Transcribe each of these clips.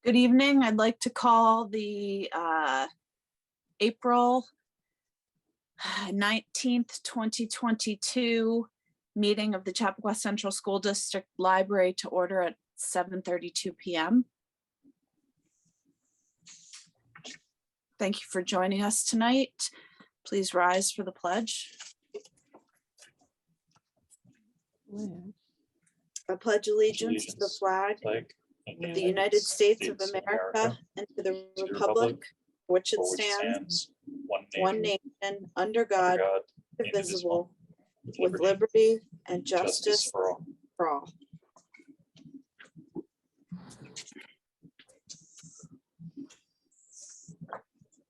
Good evening. I'd like to call the April 19th, 2022 meeting of the Chappaqua Central School District Library to order at 7:32 p.m. Thank you for joining us tonight. Please rise for the pledge. I pledge allegiance to the flag of the United States of America and to the republic for which it stands, one nation, under God, indivisible, with liberty and justice for all.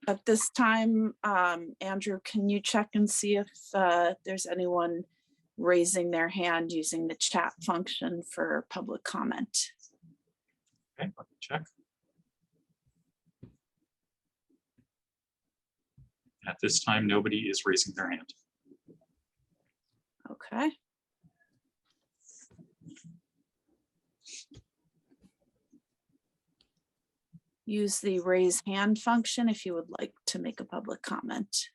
At this time, Andrew, can you check and see if there's anyone raising their hand using the chat function for public comment? Okay, let me check. At this time, nobody is raising their hand. Okay. Use the raise hand function if you would like to make a public comment.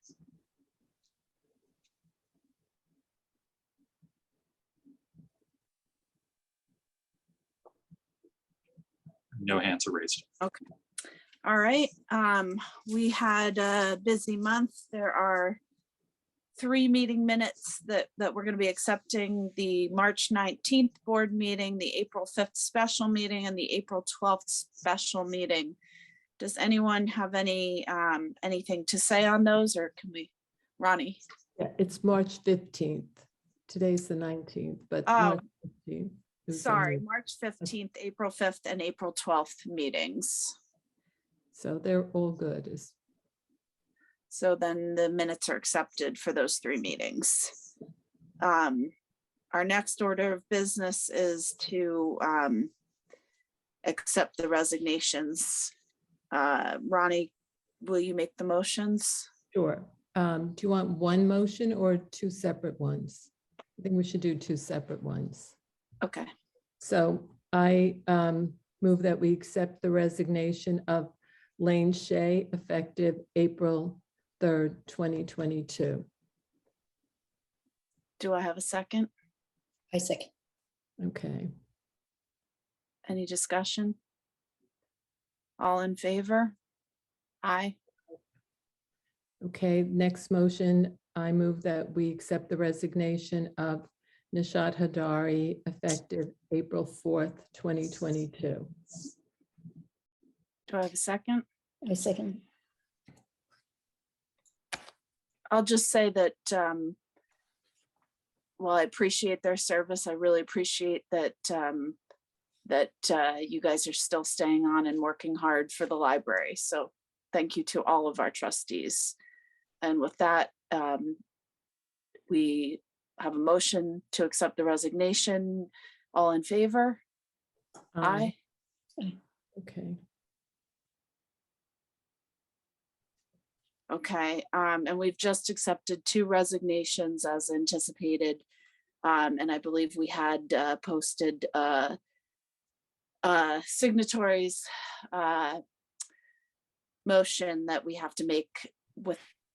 No hands are raised. Okay. All right. We had a busy month. There are 3 meeting minutes that we're going to be accepting: the March 19th board meeting, the April 5th special meeting, and the April 12th special meeting. Does anyone have anything to say on those, or can we, Ronnie? Yeah, it's March 15th. Today's the 19th, but Oh, March 15th. sorry, March 15th, April 5th, and April 12th meetings. So they're all good. So then the minutes are accepted for those 3 meetings. Our next order of business is to accept the resignations. Ronnie, will you make the motions? Sure. Do you want one motion or 2 separate ones? I think we should do 2 separate ones. Okay. So I move that we accept the resignation of Lane Shea effective April 3rd, 2022. Do I have a second? I second. Okay. Any discussion? All in favor? Aye. Okay, next motion, I move that we accept the resignation of Nishat Hadari effective April 4th, 2022. Do I have a second? I second. I'll just say that while I appreciate their service, I really appreciate that you guys are still staying on and working hard for the library. So thank you to all of our trustees. And with that, we have a motion to accept the resignation. All in favor? Aye. Okay. Okay, and we've just accepted 2 resignations as anticipated. And I believe we had posted signatories motion that we have to make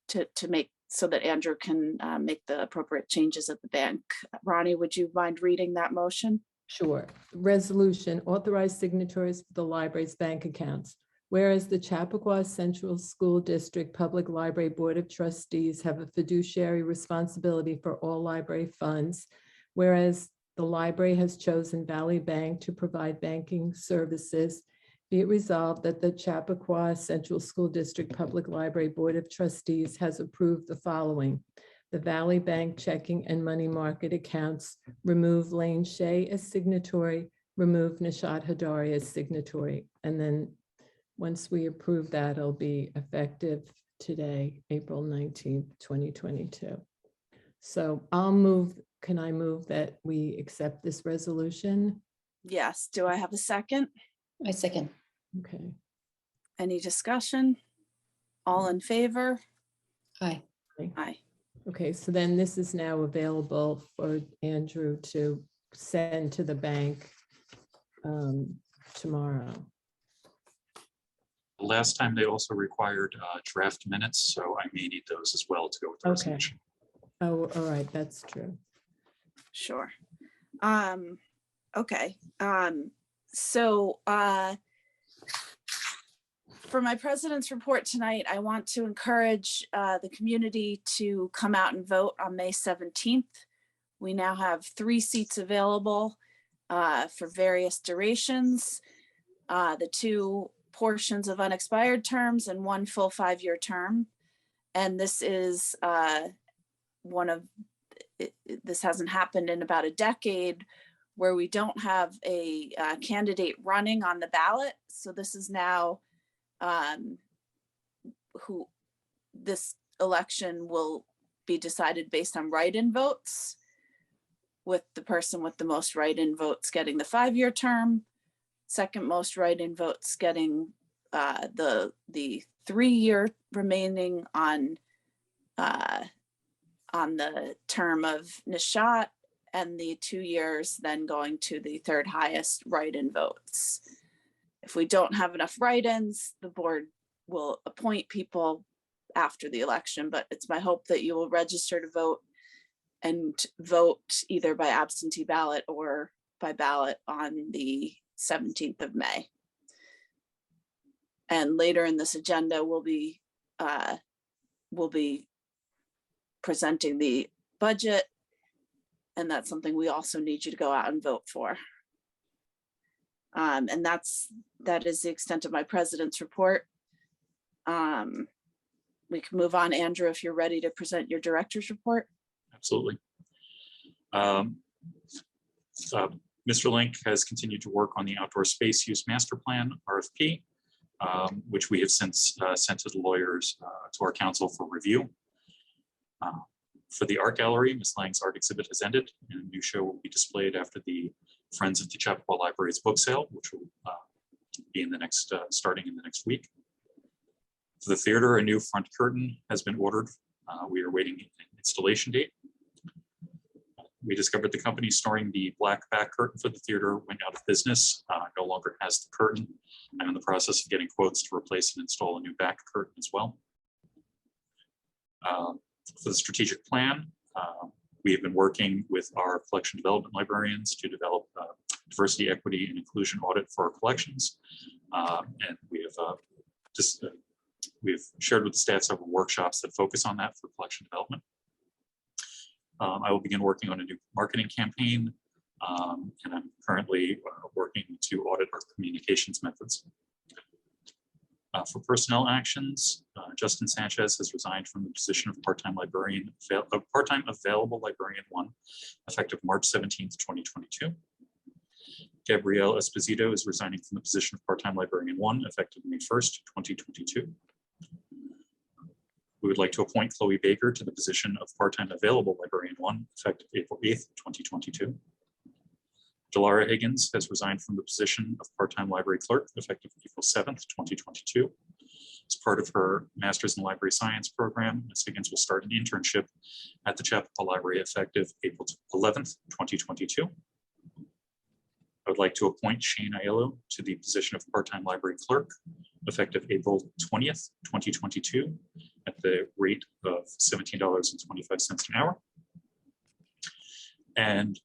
to make so that Andrew can make the appropriate changes at the bank. Ronnie, would you mind reading that motion? Sure. Resolution, authorized signatories for the library's bank accounts. Whereas the Chappaqua Central School District Public Library Board of Trustees have a fiduciary responsibility for all library funds. Whereas the library has chosen Valley Bank to provide banking services, be it resolved that the Chappaqua Central School District Public Library Board of Trustees has approved the following: the Valley Bank checking and money market accounts, remove Lane Shea as signatory, remove Nishat Hadari as signatory. And then once we approve that, it'll be effective today, April 19th, 2022. So I'll move, can I move that we accept this resolution? Yes. Do I have a second? I second. Okay. Any discussion? All in favor? Aye. Aye. Okay, so then this is now available for Andrew to send to the bank tomorrow. Last time they also required draft minutes, so I may need those as well to go with the Okay. resolution. Oh, all right, that's true. Sure. Okay. So for my president's report tonight, I want to encourage the community to come out and vote on May 17th. We now have 3 seats available for various durations, the 2 portions of unexpired terms and 1 full 5-year term. And this is this hasn't happened in about a decade where we don't have a candidate running on the ballot. So this is now who this election will be decided based on write-in votes, with the person with the most write-in votes getting the 5-year term, second most write-in votes getting the 3-year remaining on the term of Nishat, and the 2 years then going to the 3rd highest write-in votes. If we don't have enough write-ins, the board will appoint people after the election, but it's my hope that you will register to vote and vote either by absentee ballot or by ballot on the 17th of May. And later in this agenda, we'll be presenting the budget, and that's something we also need you to go out and vote for. And that is the extent of my president's report. We can move on, Andrew, if you're ready to present your director's report. Absolutely. Mr. Link has continued to work on the outdoor space use master plan, RFP, which we have since sent to the lawyers, to our council for review. For the art gallery, Ms. Lang's art exhibit has ended, and a new show will be displayed after the Friends of the Chappaqua Library's book sale, which will be in the next, starting in the next week. For the theater, a new front curtain has been ordered. We are waiting an installation date. We discovered the company storing the black back curtain for the theater went out of business, no longer has the curtain. I'm in the process of getting quotes to replace and install a new back curtain as well. For the strategic plan, we have been working with our collection development librarians to develop diversity, equity, and inclusion audit for our collections. And we have we've shared with the staff several workshops that focus on that for collection development. I will begin working on a new marketing campaign, and I'm currently working to audit our communications methods. For personnel actions, Justin Sanchez has resigned from the position of part-time available librarian 1, effective March 17th, 2022. Gabrielle Esposito is resigning from the position of part-time librarian 1, effective May 1st, 2022. We would like to appoint Chloe Baker to the position of part-time available librarian 1, effective April 8th, 2022. Delara Higgins has resigned from the position of part-time library clerk, effective April 7th, 2022. As part of her Master's in Library Science program, Ms. Higgins will start an internship at the Chappaqua Library, effective April 11th, 2022. I would like to appoint Shane Aiello to the position of part-time library clerk, effective April 20th, 2022, at the rate of $17.25 an hour. And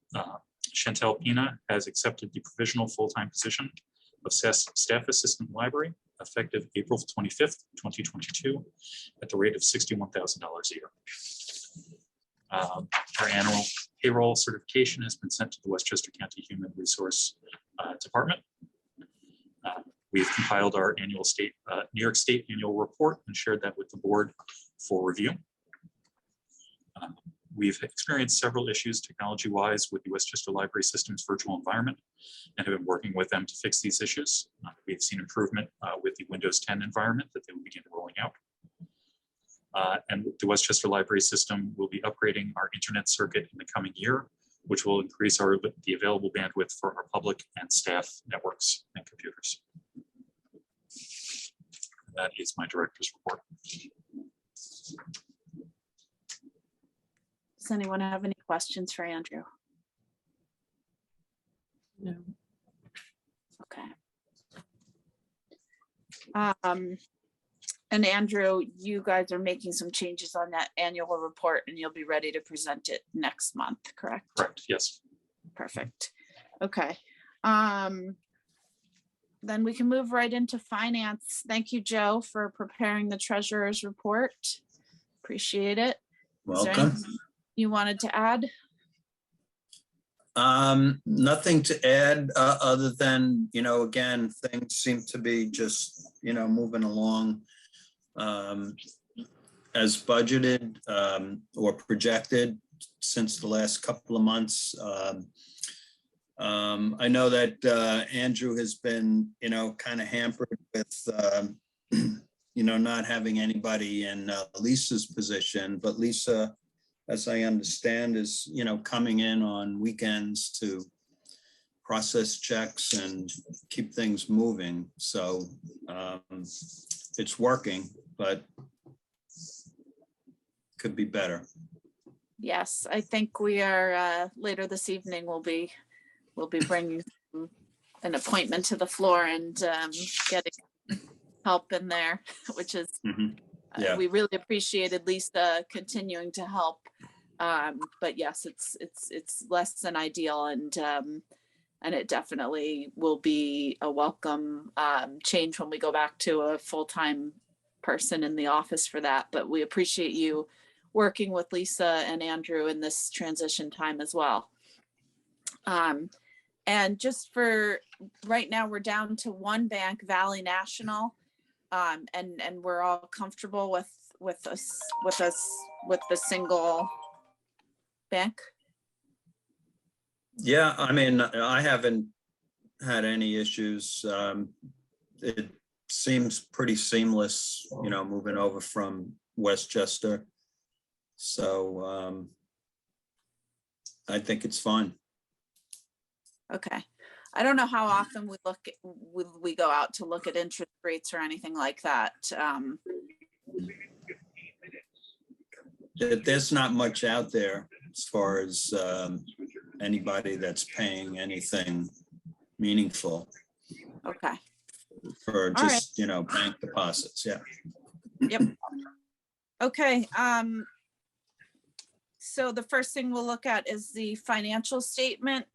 Chantel Pina has accepted the provisional full-time position of staff assistant library, effective April 25th, 2022, at the rate of $61,000 a year. Our annual payroll certification has been sent to the Westchester County Human Resource Department. We've compiled our annual New York State annual report and shared that with the board for review. We've experienced several issues technology-wise with the Westchester Library System's virtual environment and have been working with them to fix these issues. We've seen improvement with the Windows 10 environment that they will begin rolling out. And the Westchester Library System will be upgrading our internet circuit in the coming year, which will increase the available bandwidth for our public and staff networks and computers. And that is my director's report. Does anyone have any questions for Andrew? No. Okay. And Andrew, you guys are making some changes on that annual report and you'll be ready to present it next month, correct? Correct, yes. Perfect. Okay. Then we can move right into finance. Thank you, Joe, for preparing the treasurer's report. Appreciate it. Is there Welcome. anything you wanted to add? Nothing to add, other than, again, things seem to be just, moving along as budgeted or projected since the last couple of months. I know that Andrew has been, kind of hampered with, not having anybody in Lisa's position, but Lisa, as I understand, is, coming in on weekends to process checks and keep things moving. So it's working, but could be better. Yes, I think we are later this evening. We'll be bringing an appointment to the floor and getting help in there, which is Yeah. we really appreciated Lisa continuing to help. But yes, it's less than ideal, and it definitely will be a welcome change when we go back to a full-time person in the office for that. But we appreciate you working with Lisa and Andrew in this transition time as well. And just for right now, we're down to one bank, Valley National, and we're all comfortable with the single bank. Yeah, I mean, I haven't had any issues. It seems pretty seamless, moving over from Westchester. So I think it's fine. Okay. I don't know how often we go out to look at interest rates or anything like that. There's not much out there as far as anybody that's paying anything meaningful Okay. for All just, bank deposits. Yeah. Yep. Okay. So the first thing we'll look at is the financial statement.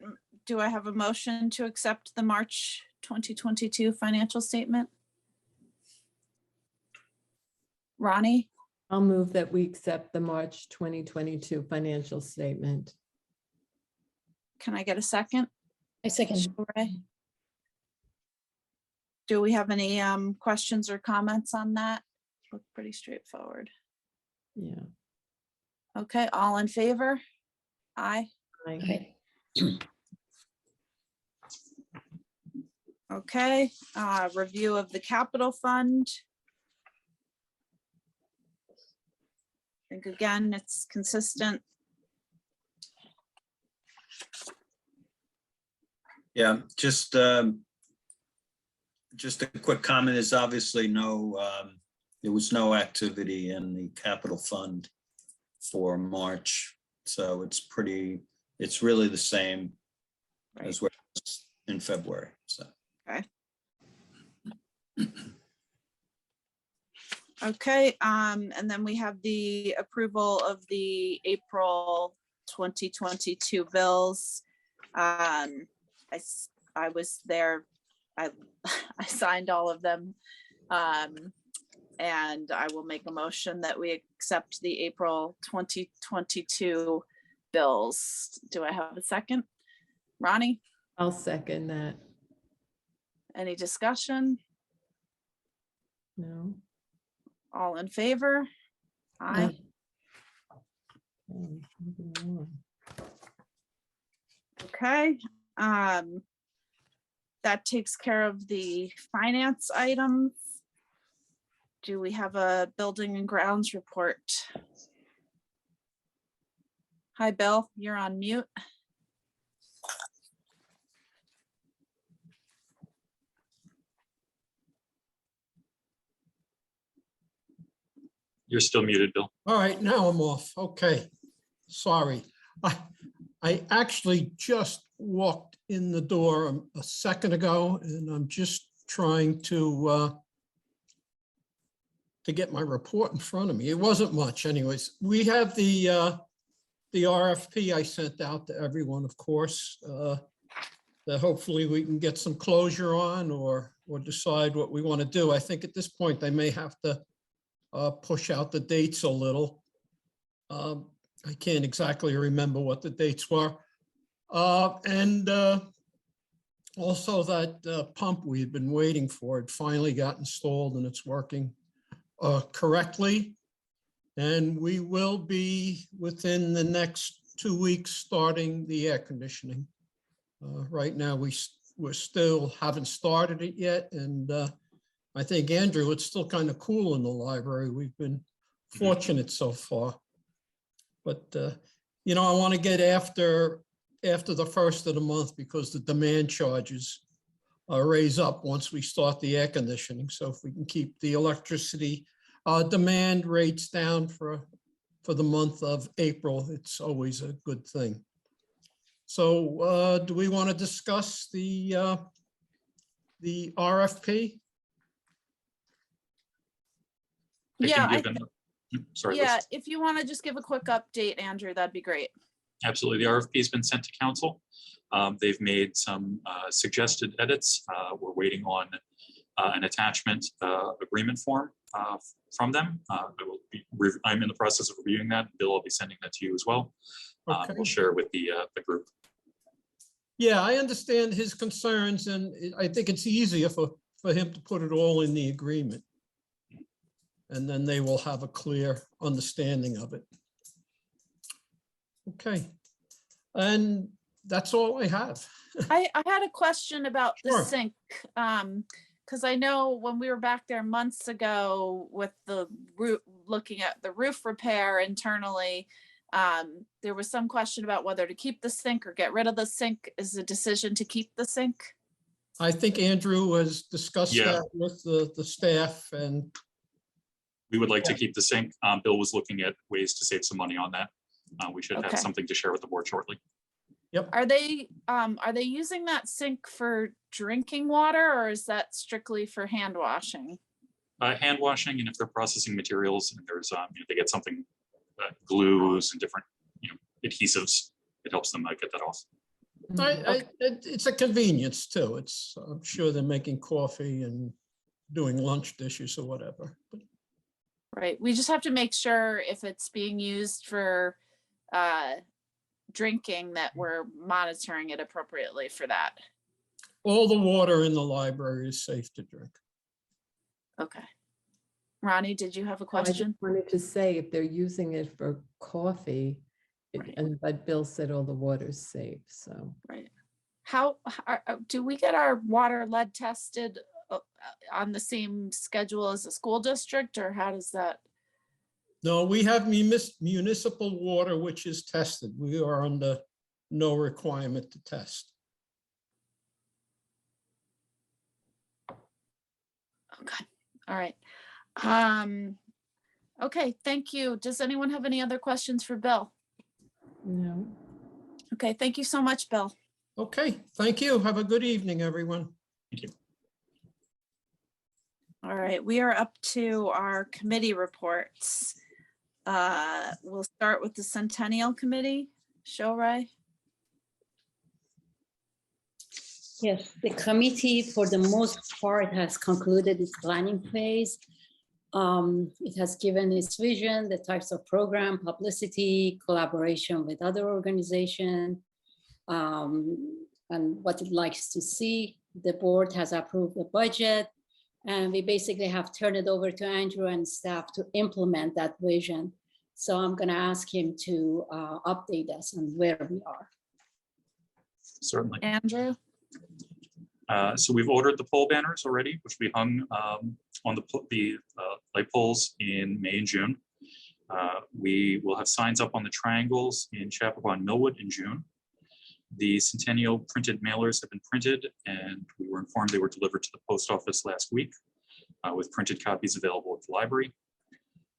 Do I have a motion to accept the March 2022 financial statement? Ronnie, I'll move that we accept the March 2022 financial statement. can I get a second? I second. Sheree? Do we have any questions or comments on that? Look pretty straightforward. Yeah. Okay, all in favor? Aye. Aye. Aye. Okay, review of the capital fund. I think again, it's consistent. Yeah, just a quick comment is obviously there was no activity in the capital fund for March. So it's really the same as what was in February. So. Okay, and then we have the approval of the April 2022 bills. I was there, I signed all of them. And I will make a motion that we accept the April 2022 bills. Do I have a second? Ronnie, I'll second that. any discussion? No. All in favor? Aye. Okay, moving on. Okay. That takes care of the finance items. Do we have a building and grounds report? Hi, Bill, you're on mute. You're still muted, Bill. All right, now I'm off. Okay, sorry. I actually just walked in the door a second ago, and I'm just trying to to get my report in front of me. It wasn't much anyways. We have the RFP I sent out to everyone, of course, that hopefully we can get some closure on or decide what we want to do. I think at this point, they may have to push out the dates a little. I can't exactly remember what the dates were. And also that pump we had been waiting for, it finally got installed and it's working correctly. And we will be within the next 2 weeks starting the air conditioning. Right now, we still haven't started it yet. And I think, Andrew, it's still kind of cool in the library. We've been fortunate so far. But, you know, I want to get after the first of the month because the demand charges raise up once we start the air conditioning. So if we can keep the electricity demand rates down for the month of April, it's always a good thing. So do we want to discuss the RFP? Yeah, Sorry. yeah, Liz. if you want to just give a quick update, Andrew, that'd be great. Absolutely. The RFP has been sent to council. They've made some suggested edits. We're waiting on an attachment agreement form from them. I'm in the process of reviewing that. Bill, I'll be sending that to you as well. Okay. We'll share with the group. Yeah, I understand his concerns, and I think it's easier for him to put it all in the agreement. And then they will have a clear understanding of it. Okay. And that's all I have. I had a question about the Sure. sink. Because I know when we were back there months ago with the roof, looking at the roof repair internally, there was some question about whether to keep the sink or get rid of the sink. Is the decision to keep the sink? I think Andrew has discussed Yeah. that with the staff, and We would like to keep the sink. Bill was looking at ways to save some money on that. We should have Okay. something to share with the board shortly. Are they using that sink for drinking water, or is that strictly for hand washing? Hand washing, and if they're processing materials and there's, they get something, glues and different, adhesives, it helps them get that off. it's a convenience too. I'm sure they're making coffee and doing lunch dishes or whatever. Right. We just have to make sure if it's being used for drinking that we're monitoring it appropriately for that. All the water in the library is safe to drink. Okay. Ronnie, did you have a I just question? wanted to say if they're using it for coffee, Right. and but Bill said all the water's safe, so. Right. How do we get our water lead tested on the same schedule as the school district, or how does that? No, we have municipal water, which is tested. We are under no requirement to test. Okay. All right. Okay, thank you. Does anyone have any other questions for Bill? No. Okay, thank you so much, Bill. Okay, thank you. Have a good evening, everyone. Thank you. All right, we are up to our committee reports. We'll start with the Centennial Committee. Showray. Yes, the committee for the most part has concluded its planning phase. It has given its vision, the types of program, publicity, collaboration with other organizations, and what it likes to see. The board has approved the budget, and we basically have turned it over to Andrew and staff to implement that vision. So I'm going to ask him to update us on where we are. Certainly. Andrew. So we've ordered the pole banners already, which we hung on the light poles in May and June. We will have signs up on the triangles in Chappaqua and Millwood in June. The Centennial printed mailers have been printed, and we were informed they were delivered to the post office last week with printed copies available at the library.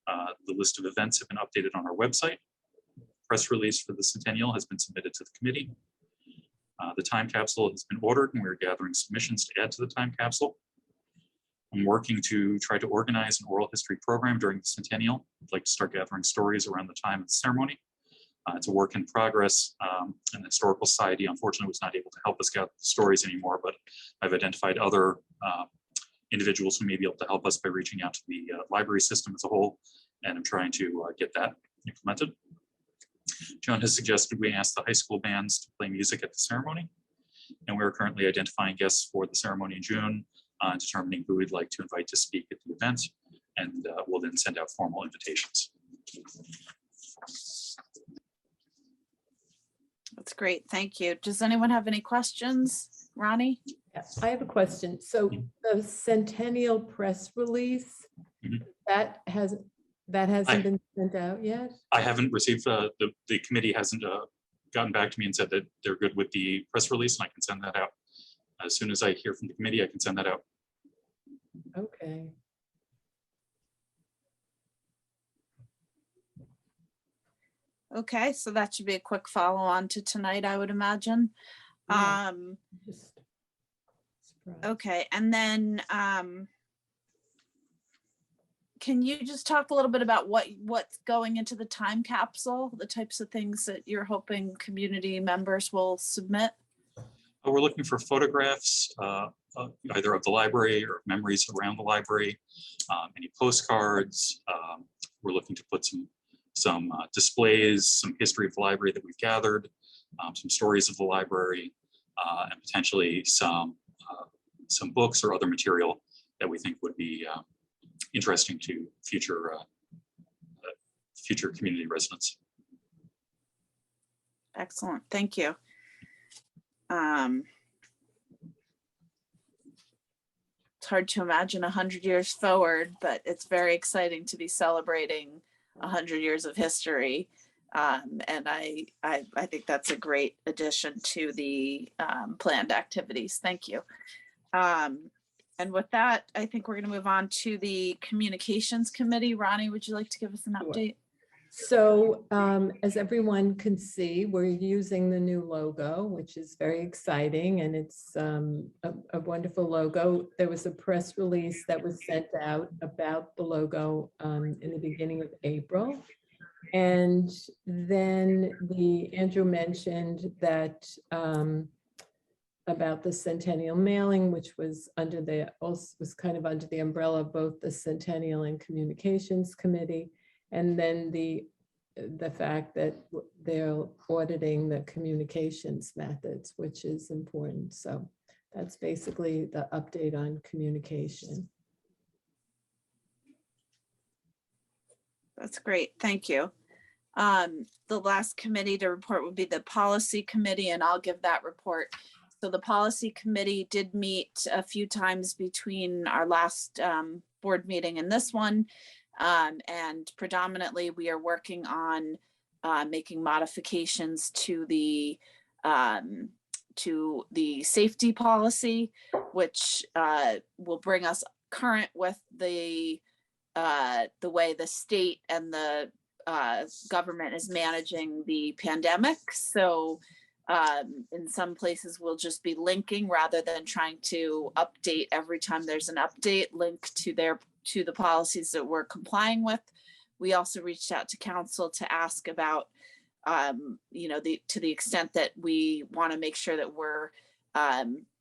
The list of events have been updated on our website. Press release for the Centennial has been submitted to the committee. The time capsule has been ordered, and we're gathering submissions to add to the time capsule. I'm working to try to organize an oral history program during the Centennial. I'd like to start gathering stories around the time of the ceremony. It's a work in progress, and the Historical Society unfortunately was not able to help us gather the stories anymore, but I've identified other individuals who may be able to help us by reaching out to the library system as a whole, and I'm trying to get that implemented. John has suggested we ask the high school bands to play music at the ceremony, and we're currently identifying guests for the ceremony in June, determining who we'd like to invite to speak at the event, and we'll then send out formal invitations. That's great. Thank you. Does anyone have any questions? Ronnie? Yes, I have a question. So the Centennial press release, Mhm. that hasn't been sent out yet? I haven't received, the committee hasn't gotten back to me and said that they're good with the press release, and I can send that out. As soon as I hear from the committee, I can send that out. Okay. Okay, so that should be a quick follow on to tonight, I would imagine. Yeah. Just surprised. Okay, and then can you just talk a little bit about what's going into the time capsule, the types of things that you're hoping community members will submit? We're looking for photographs, either of the library or memories around the library, any postcards. We're looking to put some displays, some history of the library that we've gathered, some stories of the library, and potentially some books or other material that we think would be interesting to future community residents. Excellent, thank you. It's hard to imagine 100 years forward, but it's very exciting to be celebrating 100 years of history. And I think that's a great addition to the planned activities. Thank you. And with that, I think we're going to move on to the Communications Committee. Ronnie, would you like to give us an update? So as everyone can see, we're using the new logo, which is very exciting, and it's a wonderful logo. There was a press release that was sent out about the logo in the beginning of April. And then Andrew mentioned that about the Centennial mailing, which was was kind of under the umbrella of both the Centennial and Communications Committee. And then the fact that they're auditing the communications methods, which is important. So that's basically the update on communication. That's great. Thank you. The last committee to report would be the Policy Committee, and I'll give that report. So the Policy Committee did meet a few times between our last board meeting and this one. And predominantly we are working on making modifications to the safety policy, which will bring us current with the way the state and the government is managing the pandemic. So in some places we'll just be linking rather than trying to update every time there's an update, link to the policies that we're complying with. We also reached out to council to ask about, to the extent that we want to make sure that we're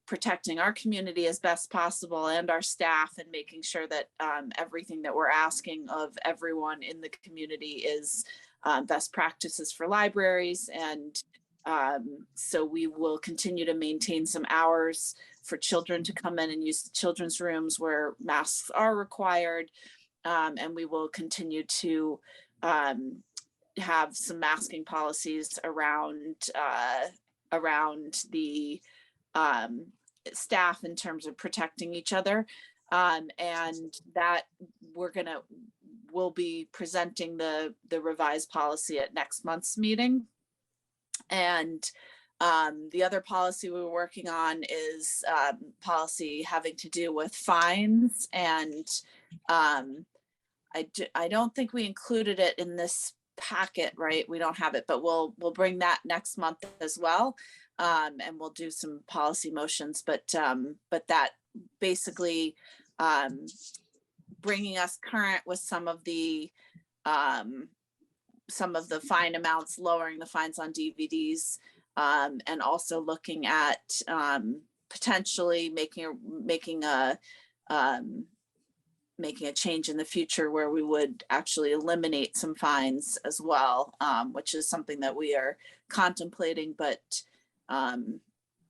protecting our community as best possible and our staff, and making sure that everything that we're asking of everyone in the community is best practices for libraries. And so we will continue to maintain some hours for children to come in and use the children's rooms where masks are required. And we will continue to have some masking policies around the staff in terms of protecting each other. And that we'll be presenting the revised policy at next month's meeting. And the other policy we were working on is policy having to do with fines. And I don't think we included it in this packet, right? We don't have it, but we'll bring that next month as well. And we'll do some policy motions, but that basically bringing us current with some of the fine amounts, lowering the fines on DVDs, and also looking at potentially making a change in the future where we would actually eliminate some fines as well, which is something that we are contemplating, but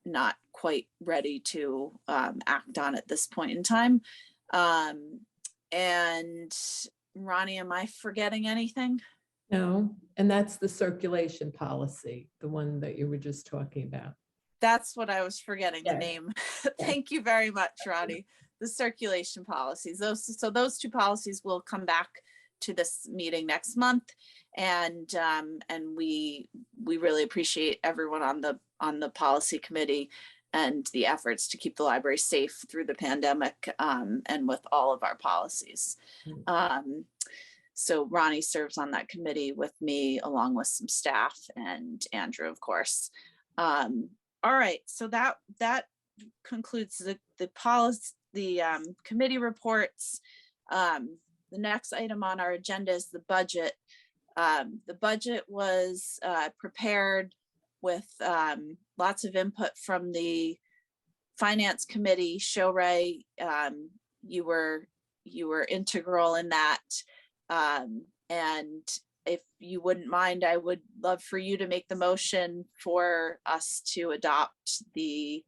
not quite ready to act on at this point in time. And Ronnie, am I forgetting anything? No, and that's the circulation policy, the one that you were just talking about. That's what I was forgetting, the Yes. name. Thank you very much, Ronnie. The circulation policies. Those two policies will come back to this meeting next month, and we really appreciate everyone on the policy committee and the efforts to keep the library safe through the pandemic, and with all of our policies. So Ronnie serves on that committee with me, along with some staff and Andrew, of course. All right, so that concludes the policy, the committee reports. The next item on our agenda is the budget. The budget was prepared with lots of input from the finance committee. Shoray, you were integral in that. And if you wouldn't mind, I would love for you to make the motion for us to adopt the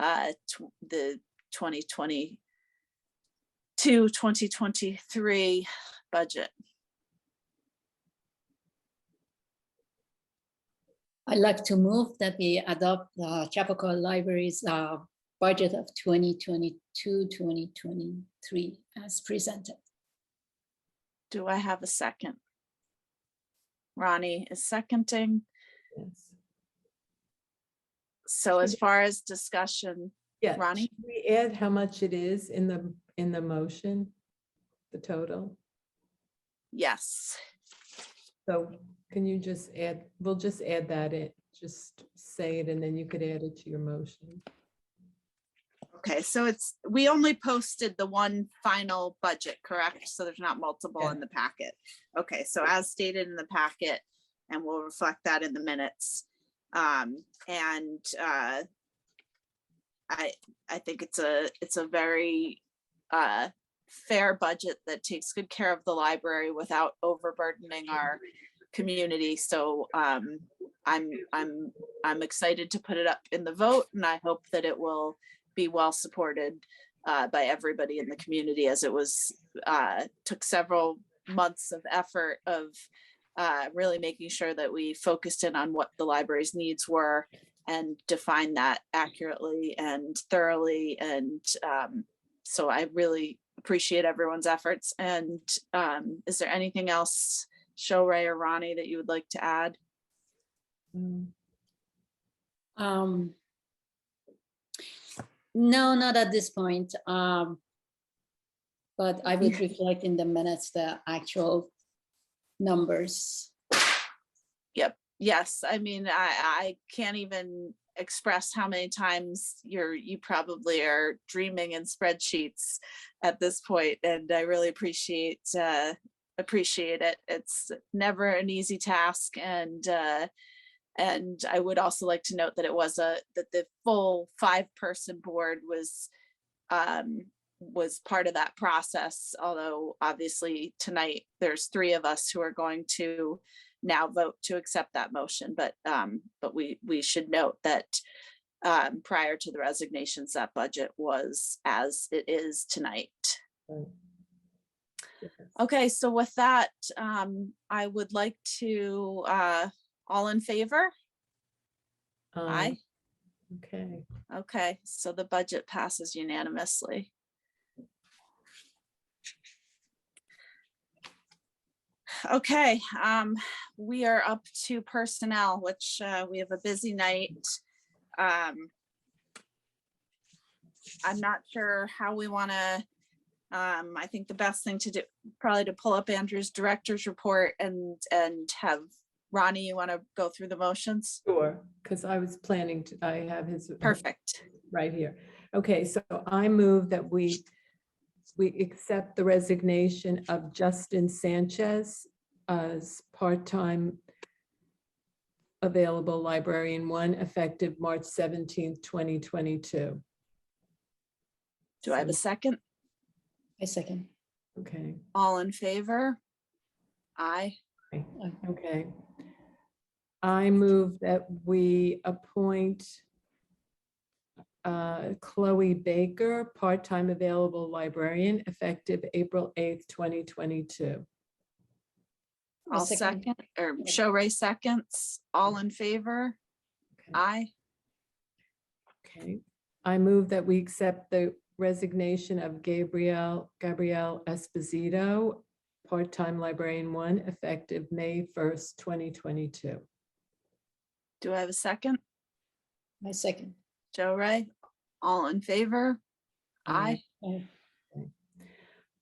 2022-2023 budget. I'd like to move that we adopt Chappaqua Library's budget of 2022-2023 as presented. Do I have a second? Ronnie is seconding. Yes. So as far as discussion, Yeah, Ronnie? should we add how much it is in the motion, the total? Yes. So can you just add, we'll just add that in, just say it, and then you could add it to your motion. Okay, so we only posted the one final budget, correct? So there's not multiple Yeah. in the packet. Okay, so as stated in the packet, and we'll reflect that in the minutes. I think it's a very fair budget that takes good care of the library without overburdening our community. So I'm excited to put it up in the vote, and I hope that it will be well supported by everybody in the community, as it was took several months of effort of really making sure that we focused in on what the library's needs were and defined that accurately and thoroughly. And so I really appreciate everyone's efforts. And is there anything else, Shoray or Ronnie, that you would like to add? No, not at this point. But I would reflect in the minutes the actual numbers. Yep. Yes. I mean, I can't even express how many times you probably are dreaming in spreadsheets at this point, and I really appreciate it. It's never an easy task, and I would also like to note that that the full 5-person board was part of that process. Although obviously tonight there's 3 of us who are going to now vote to accept that motion, but we should note that prior to the resignations, that budget was as it is tonight. Okay, so with that, I would like to all in favor? Aye. Okay. Okay, so the budget passes unanimously. Okay, we are up to personnel, which we have a busy night. I'm not sure how we want to, I think the best thing to do, probably to pull up Andrew's director's report and have Ronnie, you want to go through the motions? Sure, because I was planning to, I have his. Perfect. Right here. Okay, so I move that we we accept the resignation of Justin Sanchez as part-time available librarian 1, effective March 17th, 2022. Do I have a second? I second. Okay, All in favor? Aye. okay. I move that we appoint Chloe Baker, part-time available librarian, effective April 8th, 2022. I I'll second. second, or Show Ray seconds. All in favor? Okay. Aye. Okay. I move that we accept the resignation of Gabrielle Esposito, part-time librarian 1, effective May 1st, 2022. Do I have a second? I second. Joe Ray? All in favor? Aye. Aye.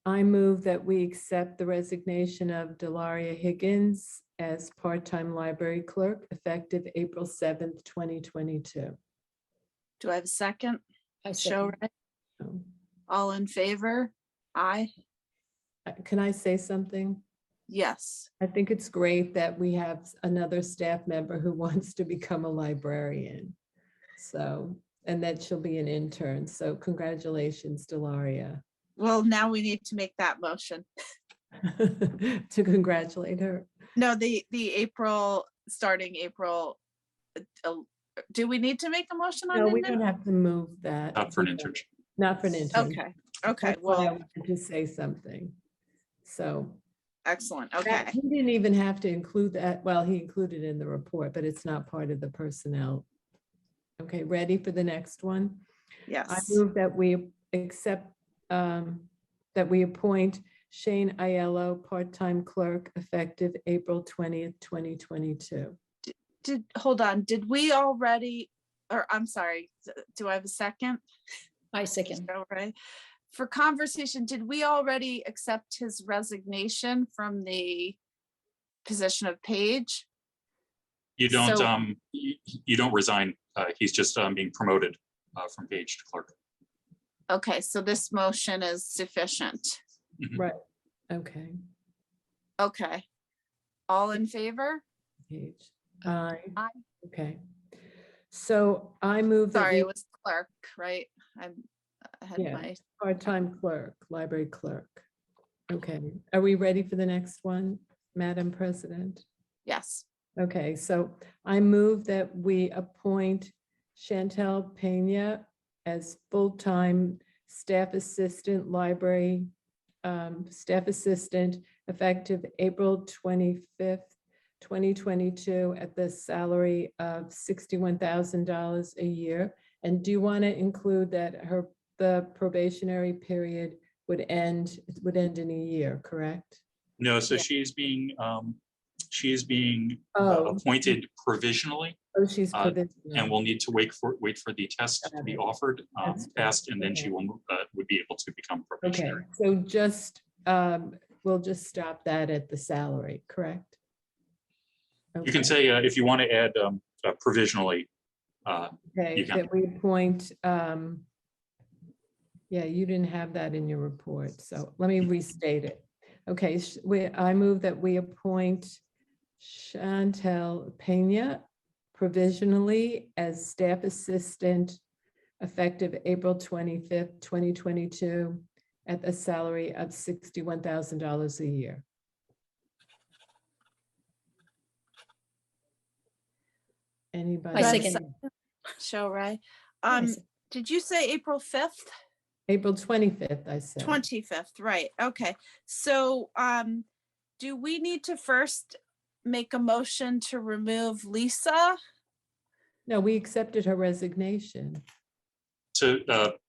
I move that we accept the resignation of Delaria Higgins as part-time library clerk, effective April 7th, 2022. Do I have a second? I Show second. Ray? Um, All in favor? Aye. Can I say something? Yes. I think it's great that we have another staff member who wants to become a librarian. So, and that she'll be an intern. So congratulations, Delaria, Well, now we need to make that motion. to congratulate her. No, the April, starting April. Do we need to make a motion on No, we it? don't have to move that. Not for an internship. Not for an intern. Okay, okay, That's why I well, wanted to say something. So excellent, that- okay. he didn't even have to include that. Well, he included it in the report, but it's not part of the personnel. Okay, ready for the next one? I Yes. move that we accept, that we appoint Shane Aiello, part-time clerk, effective April 20th, 2022. Hold on, did we already, or I'm sorry, do I have a second? I second. Joe Ray? For conversation, did we already accept his resignation from the position of page? You don't, So- you don't resign. He's just being promoted from page to clerk. Okay, so this motion is sufficient. Right, okay. Okay. All in favor? Page. Aye. Aye. Okay. So I move that Sorry, we, it was clerk, right? I had Yeah. my, part-time clerk, library clerk. Okay, are we ready for the next one, Madam President? yes. Okay, so I move that we appoint Chantel Pena as full-time staff assistant, library staff assistant, effective April 25th, 2022, at the salary of $61,000 a year. And do you want to include that the probationary period would end in a year, correct? No, so Yeah. she is being Oh. appointed provisionally, Oh, she's and provisional. we'll need to wait for the test to be offered, That's good. passed, and then she Okay. would be able to become Okay, probationary. so just, we'll just stop that at the salary, correct? You can Okay. say, if you want to add provisionally, Okay, you can. that we appoint, yeah, you didn't have that in your report, so let me restate it. Okay, I move that we appoint Chantel Pena provisionally as staff assistant, effective April 25th, 2022, at a salary of $61,000 a year. Anybody? I Right. second. Show Ray. I second. Did you say April 5th? April 25th, I said. 25th, right, okay. So, do we need to first make a motion to remove Lisa? No, we accepted her resignation. So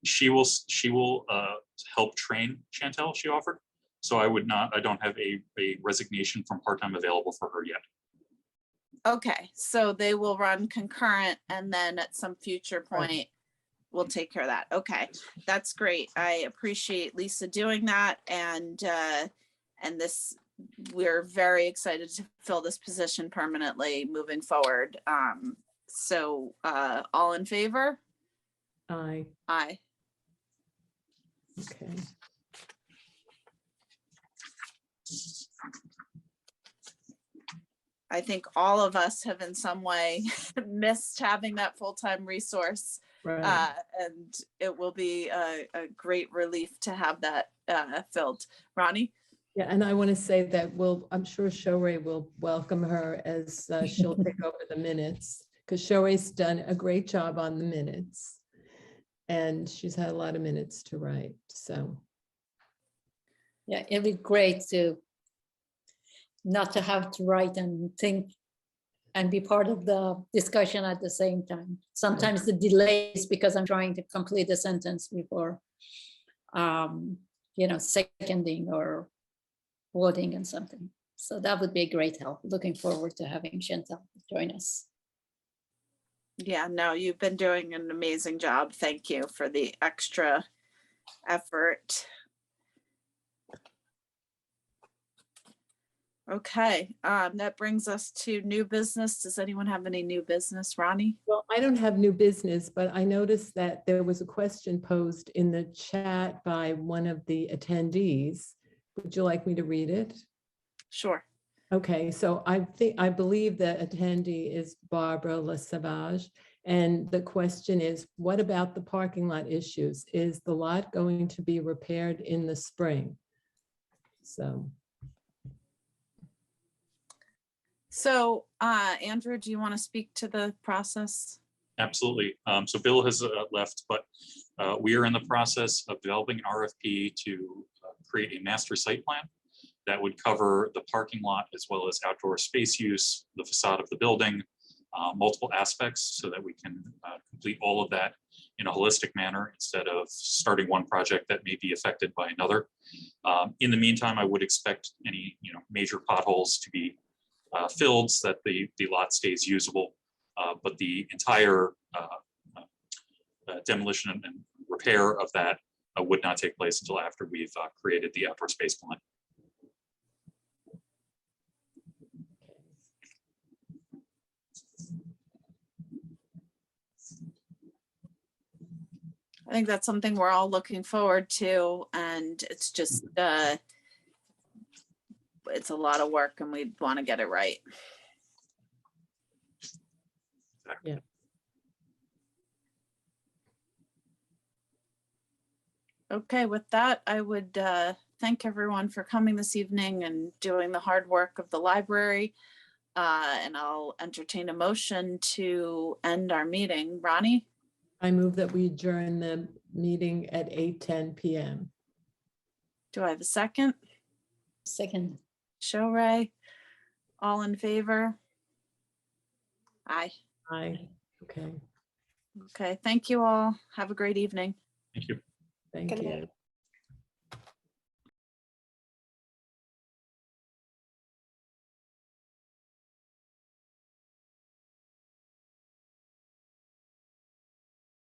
she will help train Chantel, she offered. So I don't have a resignation from part-time available for her yet. Okay, so they will run concurrent and then at some future point, we'll take care of that. Okay, that's great. I appreciate Lisa doing that and this, we're very excited to fill this position permanently moving forward. So all in favor? Aye, Aye. okay. I think all of us have in some way missed having that full-time resource. Right. And it will be a great relief to have that filled. Ronnie? Yeah, and I want to say that I'm sure Showray will welcome her as she'll take over the minutes, because Showy's done a great job on the minutes. And she's had a lot of minutes to write, so. Yeah, it'd be great to not to have to write and think and be part of the discussion at the same time. Sometimes the delays because I'm trying to complete the sentence before, seconding or voting and something. So that would be a great help. Looking forward to having Chantal join us. Yeah, no, you've been doing an amazing job. Thank you for the extra effort. Okay, that brings us to new business. Does anyone have any new business, Ronnie? Well, I don't have new business, but I noticed that there was a question posed in the chat by one of the attendees. Would you like me to read it? Sure. Okay, so I believe the attendee is Barbara LaSavage. And the question is, what about the parking lot issues? Is the lot going to be repaired in the spring? So, Andrew, do you want to speak to the process? Absolutely. So Bill has left, but we are in the process of developing an RFP to create a master site plan that would cover the parking lot as well as outdoor space use, the facade of the building, multiple aspects, so that we can complete all of that in a holistic manner instead of starting one project that may be affected by another. In the meantime, I would expect any major potholes to be filled so that the lot stays usable, but the entire demolition and repair of that would not take place until after we've created the outdoor space plan. I think that's something we're all looking forward to, and it's just it's a lot of work and we want to get it right. Yeah. Okay, with that, I would thank everyone for coming this evening and doing the hard work of the library. And I'll entertain a motion to end our meeting. Ronnie? I move that we adjourn the meeting at 8:10 p.m. Do I have a second? Second. Showray? All in favor? Aye. Aye. Okay, Okay, thank you all. Have a great evening. Thank you. thank Good you. night.